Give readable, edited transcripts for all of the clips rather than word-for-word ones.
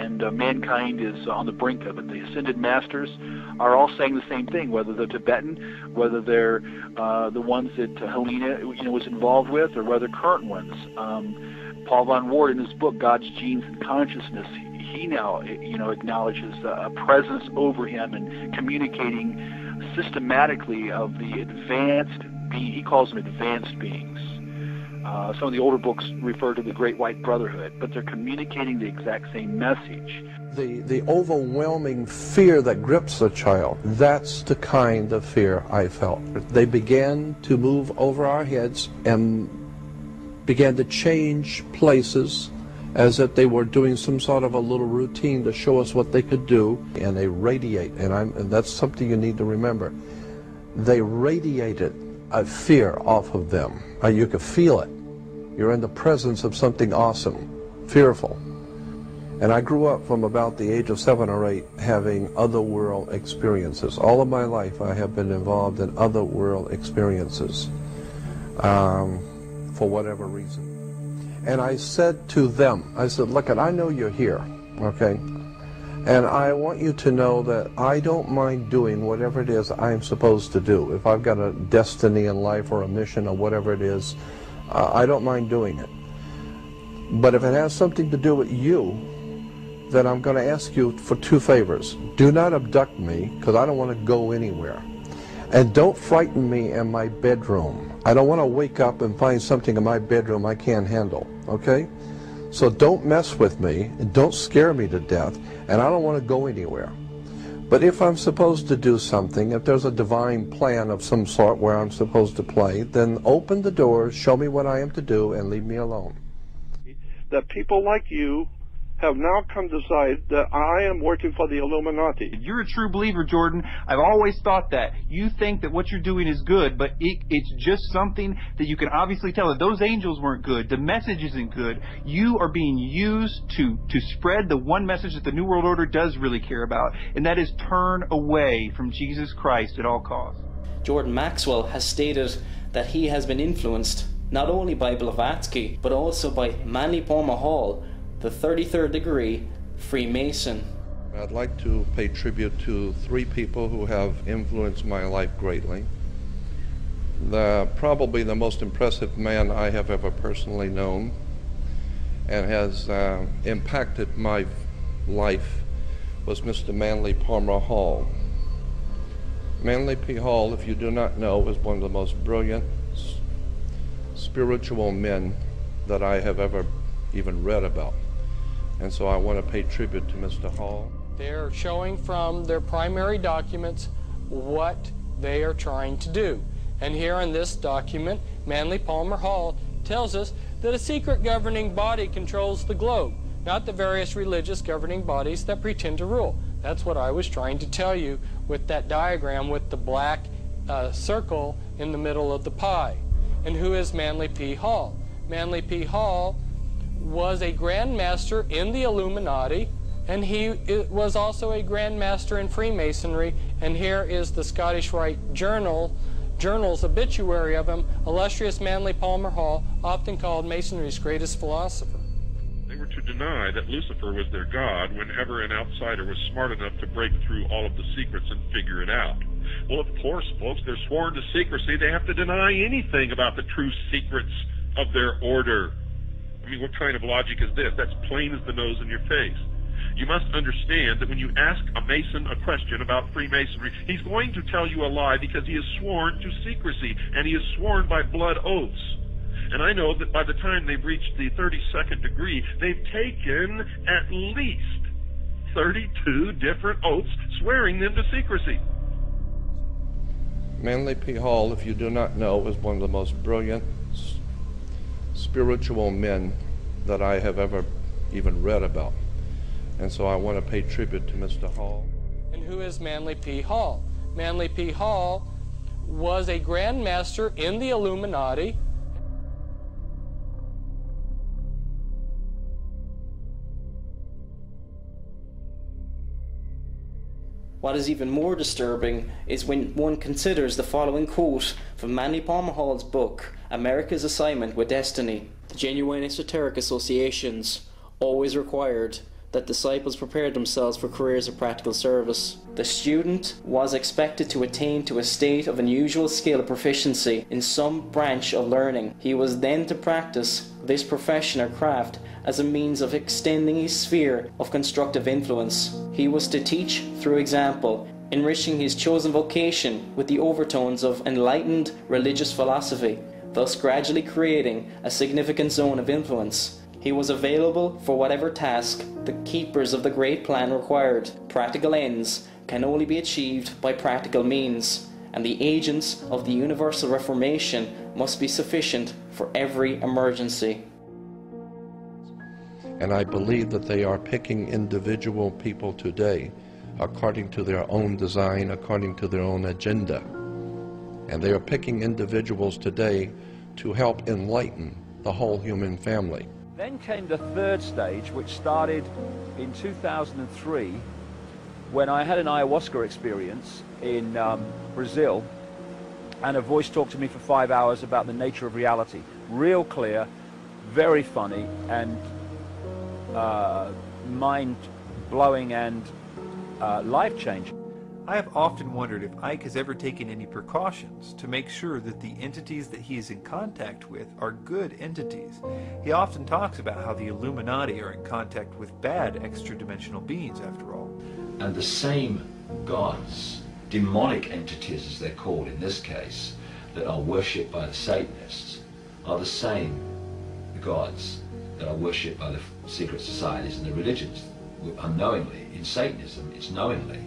and mankind is on the brink of it. The ascended masters are all saying the same thing, whether they're Tibetan, whether they're the ones that Helena was involved with, or whether current ones. Paul von Ward, in his book God's Genes and Consciousness, he now acknowledges a presence over him and communicating systematically of the advanced being. He calls them advanced beings. Some of the older books refer to the Great White Brotherhood, but they're communicating the exact same message. The overwhelming fear that grips a child, that's the kind of fear I felt. They began to move over our heads and began to change places as if they were doing some sort of a little routine to show us what they could do, and they radiate, and that's something you need to remember. They radiated a fear off of them. You could feel it. You're in the presence of something awesome, fearful. And I grew up from about the age of 7 or 8 having otherworld experiences. All of my life I have been involved in otherworld experiences for whatever reason. And I said to them, I said, look, I know you're here, okay? And I want you to know that I don't mind doing whatever it is I'm supposed to do. If I've got a destiny in life or a mission or whatever it is, I don't mind doing it. But if it has something to do with you, then I'm going to ask you for 2 favors. Do not abduct me, because I don't want to go anywhere. And don't frighten me in my bedroom. I don't want to wake up and find something in my bedroom I can't handle, okay? So don't mess with me, and don't scare me to death, and I don't want to go anywhere. But if I'm supposed to do something, if there's a divine plan of some sort where I'm supposed to play, then open the doors, show me what I am to do, and leave me alone. That people like you have now come to decide that I am working for the Illuminati. You're a true believer, Jordan. I've always thought that. You think that what you're doing is good, but it's just something that you can obviously tell that those angels weren't good, the message isn't good. You are being used to spread the one message that the New World Order does really care about, and that is turn away from Jesus Christ at all costs. Jordan Maxwell has stated that he has been influenced not only by Blavatsky, but also by Manly Palmer Hall, the 33rd degree Freemason. I'd like to pay tribute to 3 people who have influenced my life greatly. Probably the most impressive man I have ever personally known and has impacted my life was Mr. Manly Palmer Hall. Manly P. Hall, if you do not know, is one of the most brilliant spiritual men that I have ever even read about. And so I want to pay tribute to Mr. Hall. They're showing from their primary documents what they are trying to do. And here in this document, Manly Palmer Hall tells us that a secret governing body controls the globe, not the various religious governing bodies that pretend to rule. That's what I was trying to tell you with that diagram with the black circle in the middle of the pie. And who is Manly P. Hall? Manly P. Hall was a Grand Master in the Illuminati, and he was also a Grand Master in Freemasonry. And here is the Scottish Rite Journal's obituary of him, illustrious Manly Palmer Hall, often called Masonry's greatest philosopher. They were to deny that Lucifer was their god whenever an outsider was smart enough to break through all of the secrets and figure it out. Well, of course, folks, they're sworn to secrecy. They have to deny anything about the true secrets of their order. I mean, what kind of logic is this? That's plain as the nose in your face. You must understand that when you ask a Mason a question about Freemasonry, he's going to tell you a lie because he is sworn to secrecy, and he is sworn by blood oaths. And I know that by the time they've reached the 32nd degree, they've taken at least 32 different oaths swearing them to secrecy. Manly P. Hall, if you do not know, is one of the most brilliant spiritual men that I have ever even read about. And so I want to pay tribute to Mr. Hall. And who is Manly P. Hall? Manly P. Hall was a Grand Master in the Illuminati. What is even more disturbing is when one considers the following quote from Manly Palmer Hall's book, America's Assignment with Destiny. Genuine esoteric associations always required that disciples prepared themselves for careers of practical service. The student was expected to attain to a state of unusual skill or proficiency in some branch of learning. He was then to practice this profession or craft as a means of extending his sphere of constructive influence. He was to teach through example, enriching his chosen vocation with the overtones of enlightened religious philosophy, thus gradually creating a significant zone of influence. He was available for whatever task the keepers of the great plan required. Practical ends can only be achieved by practical means, and the agents of the universal reformation must be sufficient for every emergency. And I believe that they are picking individual people today according to their own design, according to their own agenda. And they are picking individuals today to help enlighten the whole human family. Then came the third stage, which started in 2003 when I had an ayahuasca experience in Brazil, and a voice talked to me for 5 hours about the nature of reality. Real clear, very funny, and mind-blowing and life-changing. I have often wondered if Ike has ever taken any precautions to make sure that the entities that he is in contact with are good entities. He often talks about how the Illuminati are in contact with bad extra-dimensional beings, after all. And the same gods, demonic entities as they're called in this case, that are worshipped by the Satanists, are the same gods that are worshipped by the secret societies and the religions. Unknowingly, in Satanism, it's knowingly.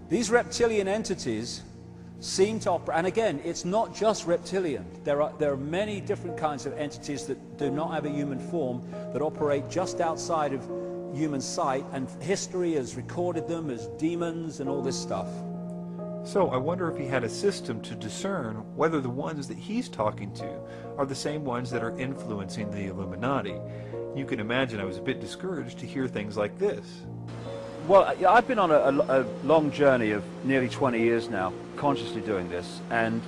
These reptilian entities seem to operate, and again, it's not just reptilian. There are many different kinds of entities that do not have a human form, that operate just outside of human sight, and history has recorded them as demons and all this stuff. So I wonder if he had a system to discern whether the ones that he's talking to are the same ones that are influencing the Illuminati. You can imagine I was a bit discouraged to hear things like this. Well, I've been on a long journey of nearly 20 years now, consciously doing this, and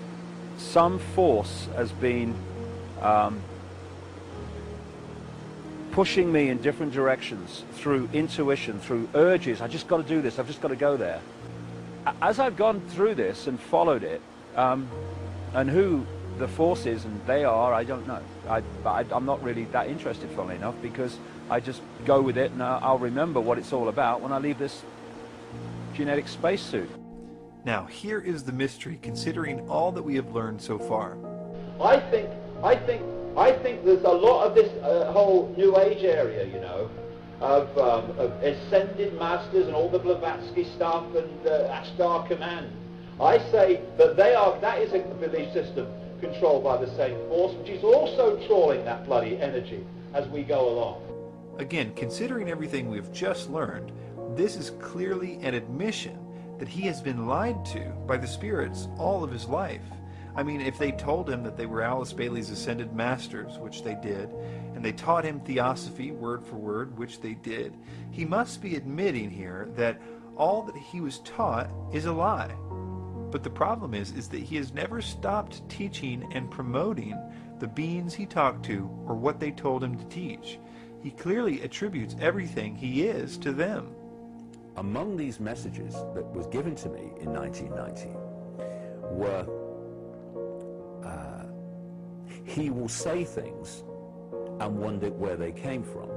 some force has been pushing me in different directions through intuition, through urges. I just got to do this, I've just got to go there. As I've gone through this and followed it, and who the force is and they are, I don't know. I'm not really that interested, funnily enough, because I just go with it, and I'll remember what it's all about when I leave this genetic spacesuit. Now, here is the mystery, considering all that we have learned so far. I think there's a lot of this whole New Age area, you know, of ascended masters and all the Blavatsky stuff and Ashtar Command. I say that that is a belief system controlled by the same force, which is also trawling that bloody energy as we go along. Again, considering everything we've just learned, this is clearly an admission that he has been lied to by the spirits all of his life. I mean, if they told him that they were Alice Bailey's ascended masters, which they did, and they taught him theosophy word for word, which they did, he must be admitting here that all that he was taught is a lie. But the problem is that he has never stopped teaching and promoting the beings he talked to or what they told him to teach. He clearly attributes everything he is to them. Among these messages that was given to me in 1990 were, he will say things and wonder where they came from.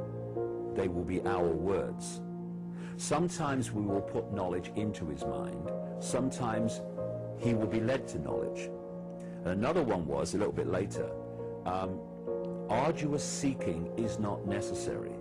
They will be our words. Sometimes we will put knowledge into his mind. Sometimes he will be led to knowledge. And another one was, a little bit later, arduous seeking is not necessary.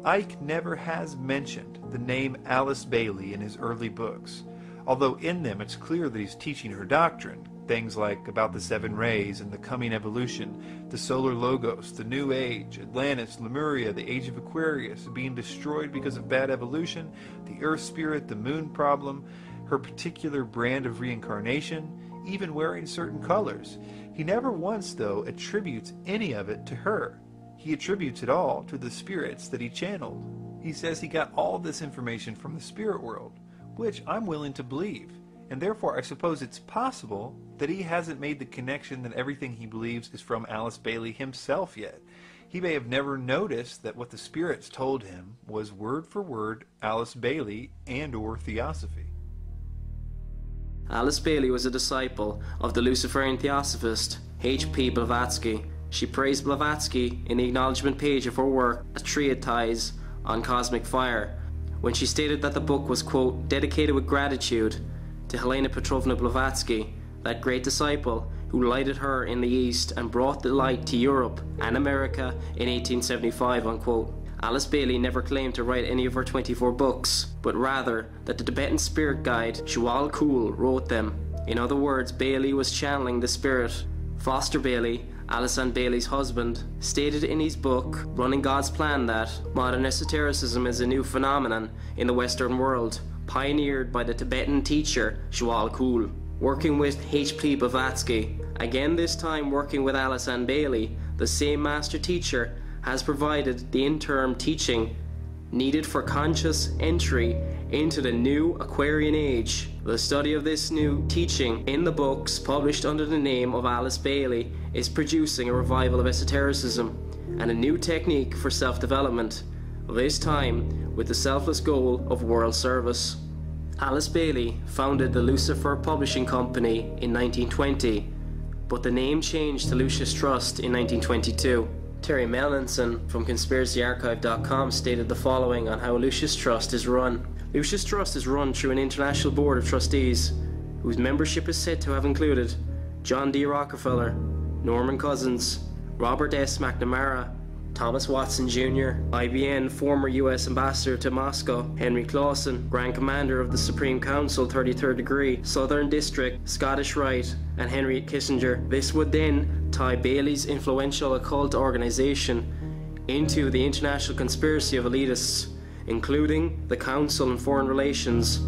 Ike never has mentioned the name Alice Bailey in his early books, although in them it's clear that he's teaching her doctrine, things like about the 7 rays and the coming evolution, the solar logos, the new age, Atlantis, Lemuria, the age of Aquarius, being destroyed because of bad evolution, the earth spirit, the moon problem, her particular brand of reincarnation, even wearing certain colors. He never once, though, attributes any of it to her. He attributes it all to the spirits that he channeled. He says he got all of this information from the spirit world, which I'm willing to believe, and therefore I suppose it's possible that he hasn't made the connection that everything he believes is from Alice Bailey himself yet. He may have never noticed that what the spirits told him was word for word Alice Bailey and or Theosophy. Alice Bailey was a disciple of the Luciferian Theosophist H.P. Blavatsky. She praised Blavatsky in the acknowledgement page of her work, A Treatise on Cosmic Fire, when she stated that the book was, quote, dedicated with gratitude to Helena Petrovna Blavatsky, that great disciple who lighted her in the East and brought the light to Europe and America in 1875, unquote. Alice Bailey never claimed to write any of her 24 books, but rather that the Tibetan spirit guide Shual Kul wrote them. In other words, Bailey was channeling the spirit. Foster Bailey, Alice Ann Bailey's husband, stated in his book, Running God's Plan, that modern esotericism is a new phenomenon in the Western world, pioneered by the Tibetan teacher Shual Kul. Working with H.P. Blavatsky, again this time working with Alice Ann Bailey, the same master teacher has provided the interim teaching needed for conscious entry into the new Aquarian age. The study of this new teaching in the books published under the name of Alice Bailey is producing a revival of esotericism and a new technique for self-development, this time with the selfless goal of world service. Alice Bailey founded the Lucifer Publishing Company in 1920, but the name changed to Lucius Trust in 1922. Terry Mellinson from conspiracyarchive.com stated the following on how Lucius Trust is run. Lucius Trust is run through an international board of trustees, whose membership is said to have included John D. Rockefeller, Norman Cousins, Robert S. McNamara, Thomas Watson Jr., IBN former U.S. Ambassador to Moscow, Henry Clausen, Grand Commander of the Supreme Council 33rd Degree, Southern District, Scottish Rite, and Henry Kissinger. This would then tie Bailey's influential occult organization into the international conspiracy of elitists, including the Council on Foreign Relations,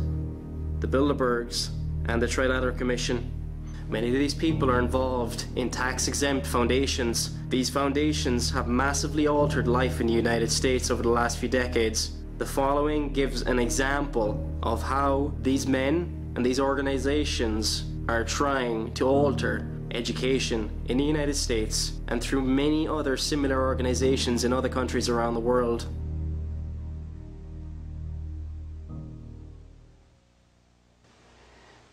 the Bilderbergs, and the Trilateral Commission. Many of these people are involved in tax-exempt foundations. These foundations have massively altered life in the United States over the last few decades. The following gives an example of how these men and these organizations are trying to alter education in the United States and through many other similar organizations in other countries around the world.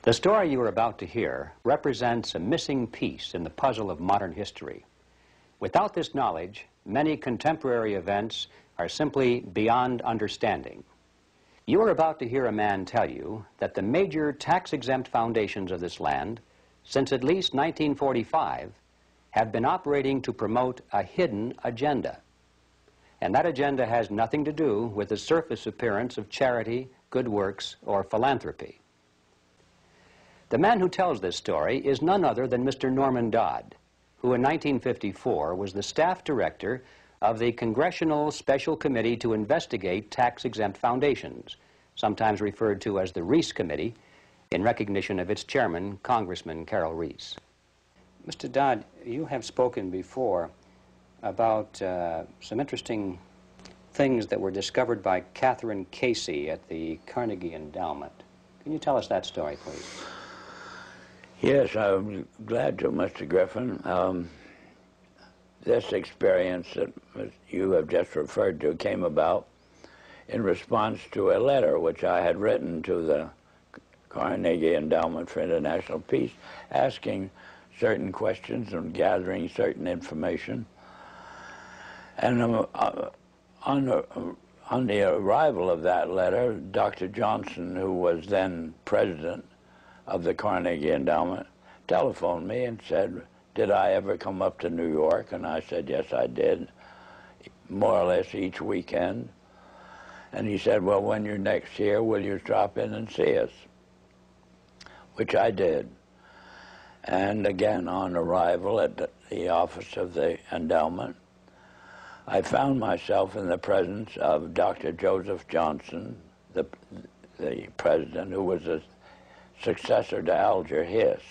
The story you are about to hear represents a missing piece in the puzzle of modern history. Without this knowledge, many contemporary events are simply beyond understanding. You are about to hear a man tell you that the major tax-exempt foundations of this land, since at least 1945, have been operating to promote a hidden agenda. And that agenda has nothing to do with the surface appearance of charity, good works, or philanthropy. The man who tells this story is none other than Mr. Norman Dodd, who in 1954 was the staff director of the Congressional Special Committee to investigate tax-exempt foundations, sometimes referred to as the Reese Committee, in recognition of its chairman, Congressman Carroll Reese. Mr. Dodd, you have spoken before about some interesting things that were discovered by Catherine Casey at the Carnegie Endowment. Can you tell us that story, please? Yes, I'm glad to, Mr. Griffin. This experience that you have just referred to came about in response to a letter which I had written to the Carnegie Endowment for International Peace, asking certain questions and gathering certain information. And on the arrival of that letter, Dr. Johnson, who was then president of the Carnegie Endowment, telephoned me and said, did I ever come up to New York? And I said, yes, I did, more or less each weekend. And he said, well, when you're next here, will you drop in and see us? Which I did. And again, on arrival at the office of the endowment, I found myself in the presence of Dr. Joseph Johnson, the president, who was a successor to Alger Hiss.